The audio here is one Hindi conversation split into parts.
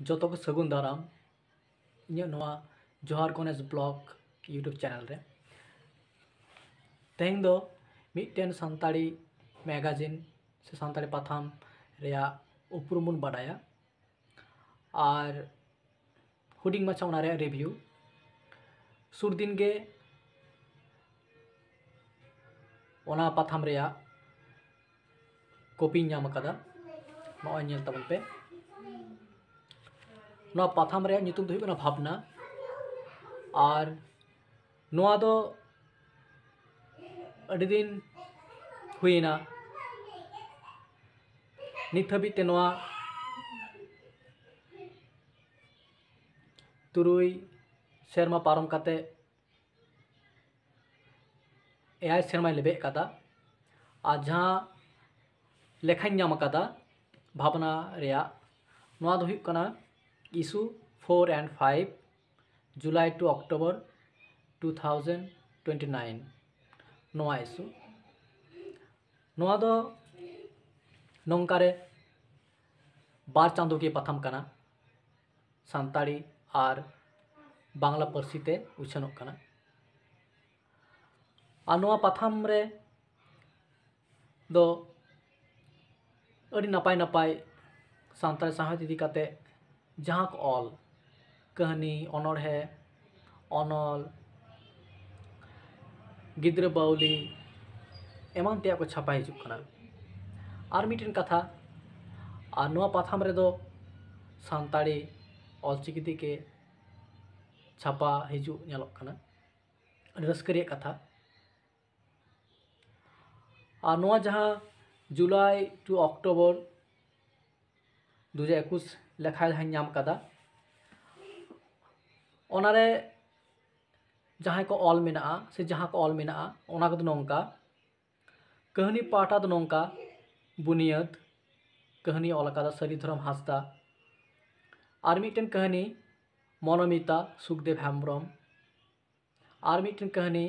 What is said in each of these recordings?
जो को सगुन दाराम इन जोहार गणेश ब्लॉग यूट्यूब चैनल रे तेहें दो मिट्टन सानताड़ी मैगजीन से सानताड़ी पाथाम रेया उपरुम बन बाडाया और हुडिंग माछा उना रे रिव्यू सुर दिन गे ओना पाथाम रेया कॉपी नाम कदा नॉय नेल तबन पे नॉ पाथाम रे नितुम दो हुई भावना और नॉ दो अड़ी दिन हुईना नित हबीते नॉ तुरुई सेरमा पारम काते एआई सेरमा लेबे कदा और जहाँ लेखाइन नाम कदा भावना रेया नॉ दो हुई कना issue 4 and 5 July to October 2029 नोआ इशू नोआ दो नौकारे बार चांदो के पाथाम कना सानताड़ी और बांग्ला पार्सीते उछानोग कना और नोआ पाथाम रे दो अड़ी नपाय नपाय सानताड़ी साहित्य इदी काते जहाँ को ऑल कहानी अनोढ़े अनल गिद्र बाउली एमान तेया को छापा हिजुग कना और मिटन कथा और नोआ पाथाम रे दो सानताड़ी ऑलचिकी के छापा हिजुग नेलोग कना रस्करिया कथा और नोआ जहाँ जुलाई टू अक्टोबर 2021 लेखा जहाँ नाम कदा ओनारे जहाँ को ऑल मेना से जहाँ को ऑल मेना ओना को नौका कहानी पाटा दो नौका बुनियाद कहानी ऑल कदा सरीधरम हासदा और मिटन कहानी मनोमिता सुखदेव हेम्ब्रम और मिटन कहानी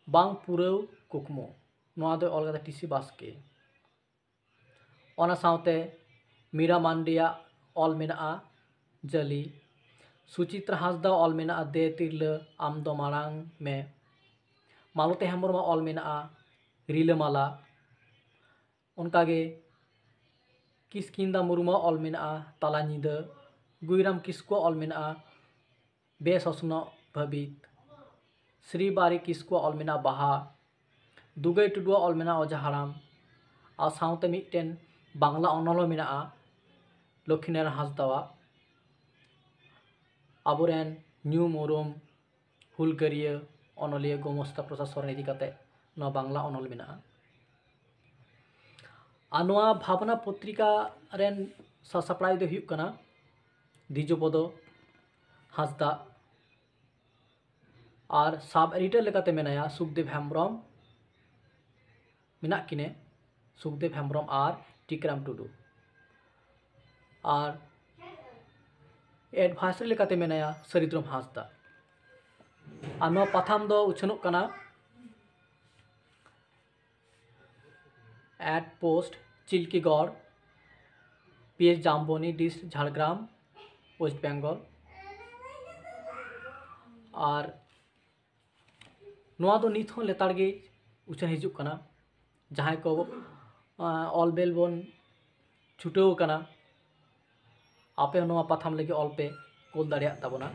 बांग पुरव कुकमो नोआ दो ऑल कदा टीसी बास्के ओना सावते मीरा मांडिया ऑल मेना जली सुचित्रा हासदा ऑल मेना दे तिरल आम दो मारांग में मालती हेम्ब्रम ऑल मेना रिलामाला उनकागे किसकिंदा मुर्मू ऑल मेना ताला नीदा गुईराम किस्को ऑल मेना बेससनो भबित श्रीबारी किस्को ऑल मेना बाहा दुगई टुडुआ ऑल मेना ओजा हाराम और सावते मिटन बांग्ला अनल मेना लक्ष्मीनारायण हासदावा आबोरेन न्यू मुरुम हुलगारिया अनलिया गोमस्ता प्रसाद सोरेन इदी काते नोआ बांग्ला अनल मेना और नोआ भावना पत्रिका रेन सासपड़ाई दो हुयुग कना दिजोपदो हासदा और सब एडिटर लेकाते मेनाया सुखदेव हेम्ब्रम मेना किने सुखदेव हेम्ब्रम और टिकराम टुडू और एडभाइसर लेकाते मेनाया सरिद्रम हासदा और नोआ पाथाम दो उछानोग कना at post Chilkigarh PH Jamboni dist Jhargram West Bengal और नोआ दो नित हों लेताड़ गे उछान हिजुग कना जहाँ को ऑल बेल बन छुटाव कना आपे नोआ पाथाम लगे ऑल पे कोल दाड़िया ताबोना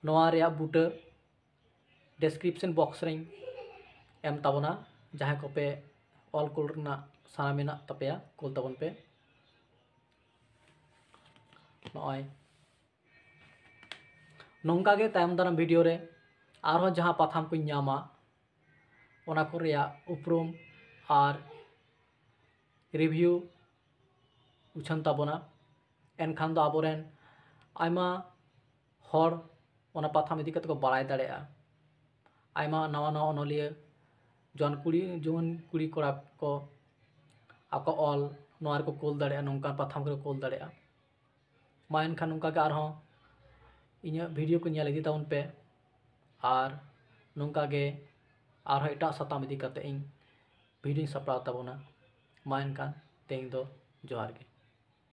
नोआ रेया बूटा डिस्क्रिप्शन बॉक्स रे एम ताबोना जहाँ को पे ऑल कोल रना साना मेना तपेया कोल ताबोन पे नॉय नौका गे तायम दाराम वीडियो रे आरो जहाँ पाथाम को नामा ओना को रेया उपरुम और रिव्यू उछान ताबोना एनखान दो आबोरेन आयमा हर ओना पाथाम इदी काते को बाड़ाय दाड़ेया आयमा नवा नवा अनलिया जुआन कुड़ी कोड़ा को आको ऑल नोआ को कोल दाड़ेया नौका पाथाम को कोल दाड़ेया मा एनखान नौका गे आरहों इᱧᱟᱹᱜ वीडियो को नेल इदी ताबोन पे और नौका गे आरहों एटा साताम इदी काते ᱤᱧ वीडियो सपड़ाव ताबोना मा एनखान तेहें दो जोहार गे।